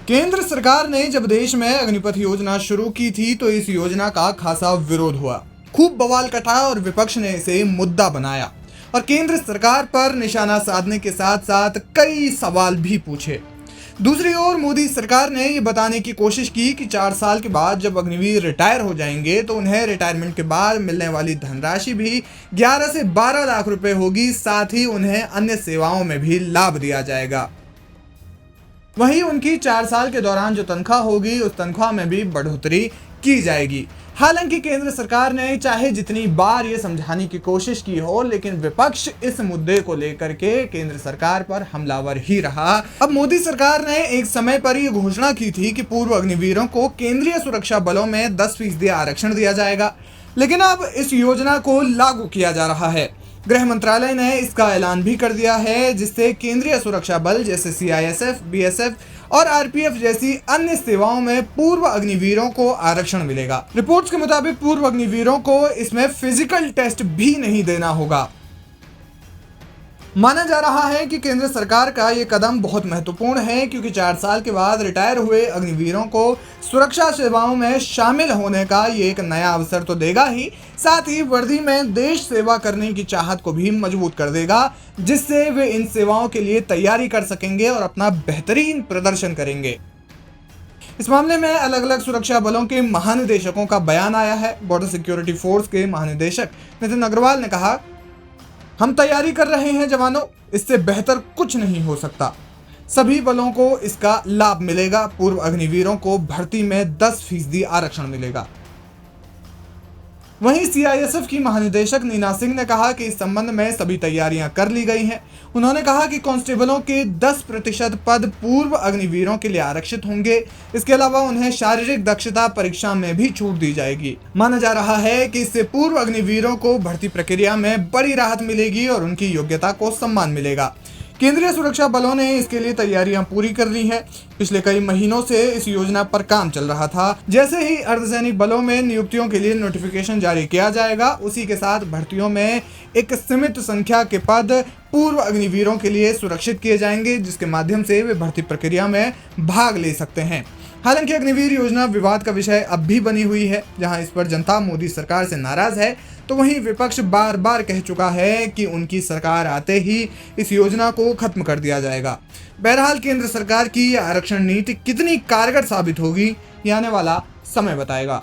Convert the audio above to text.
केंद्र सरकार ने जब देश में अग्निपथ योजना शुरू की थी तो इस योजना का खासा विरोध हुआ। खूब बवाल कटा और विपक्ष ने इसे मुद्दा बनाया और केंद्र सरकार पर निशाना साधने के साथ साथ कई सवाल भी पूछे। दूसरी ओर मोदी सरकार ने ये बताने की कोशिश की कि 4 साल के बाद जब अग्निवीर रिटायर हो जाएंगे तो उन्हें रिटायरमेंट के बाद मिलने वाली धनराशि भी 11 से 12 लाख रुपए होगी, साथ ही उन्हें अन्य सेवाओं में भी लाभ दिया जाएगा। वहीं उनकी 4 साल के दौरान जो तनख्वाह होगी उस तनख्वाह में भी बढ़ोतरी की जाएगी। हालांकि केंद्र सरकार ने चाहे जितनी बार ये समझाने की कोशिश की हो, लेकिन विपक्ष इस मुद्दे को लेकर के केंद्र सरकार पर हमलावर ही रहा। अब मोदी सरकार ने एक समय पर ये घोषणा की थी कि पूर्व अग्निवीरों को केंद्रीय सुरक्षा बलों में 10% आरक्षण दिया जाएगा, लेकिन अब इस योजना को लागू किया जा रहा है। गृह मंत्रालय ने इसका ऐलान भी कर दिया है, जिससे केंद्रीय सुरक्षा बल जैसे सीआईएसएफ, बीएसएफ और आरपीएफ जैसी अन्य सेवाओं में पूर्व अग्निवीरों को आरक्षण मिलेगा। रिपोर्ट्स के मुताबिक पूर्व अग्निवीरों को इसमें फिजिकल टेस्ट भी नहीं देना होगा। माना जा रहा है कि केंद्र सरकार का ये कदम बहुत महत्वपूर्ण है, क्योंकि 4 साल के बाद रिटायर हुए अग्निवीरों को सुरक्षा सेवाओं में शामिल होने का ये एक नया अवसर तो देगा ही, साथ ही वर्दी में देश सेवा करने की चाहत को भी मजबूत कर देगा, जिससे वे इन सेवाओं के लिए तैयारी कर सकेंगे और अपना बेहतरीन प्रदर्शन करेंगे। इस मामले में अलग अलग सुरक्षा बलों के महानिदेशकों का बयान आया है। बॉर्डर सिक्योरिटी फोर्स के महानिदेशक नितिन अग्रवाल ने कहा, हम तैयारी कर रहे हैं जवानों, इससे बेहतर कुछ नहीं हो सकता। सभी बलों को इसका लाभ मिलेगा। पूर्व अग्निवीरों को भर्ती में 10% आरक्षण मिलेगा। वहीं सीआईएसएफ की महानिदेशक नीना सिंह ने कहा कि इस संबंध में सभी तैयारियां कर ली गई हैं। उन्होंने कहा कि कांस्टेबलों के 10% पद पूर्व अग्निवीरों के लिए आरक्षित होंगे। इसके अलावा उन्हें शारीरिक दक्षता परीक्षा में भी छूट दी जाएगी। माना जा रहा है कि इससे पूर्व अग्निवीरों को भर्ती प्रक्रिया में बड़ी राहत मिलेगी और उनकी योग्यता को सम्मान मिलेगा। केंद्रीय सुरक्षा बलों ने इसके लिए तैयारियां पूरी कर ली हैं। पिछले कई महीनों से इस योजना पर काम चल रहा था। जैसे ही अर्धसैनिक बलों में नियुक्तियों के लिए नोटिफिकेशन जारी किया जाएगा, उसी के साथ भर्तियों में एक सीमित संख्या के पद पूर्व अग्निवीरों के लिए सुरक्षित किए जाएंगे, जिसके माध्यम से वे भर्ती प्रक्रिया में भाग ले सकते हैं। हालांकि अग्निवीर योजना विवाद का विषय अब भी बनी हुई है। जहां इस पर जनता मोदी सरकार से नाराज है, तो वहीं विपक्ष बार बार कह चुका है कि उनकी सरकार आते ही इस योजना को खत्म कर दिया जाएगा। बहरहाल केंद्र सरकार की आरक्षण नीति कितनी कारगर साबित होगी, ये आने वाला समय बताएगा।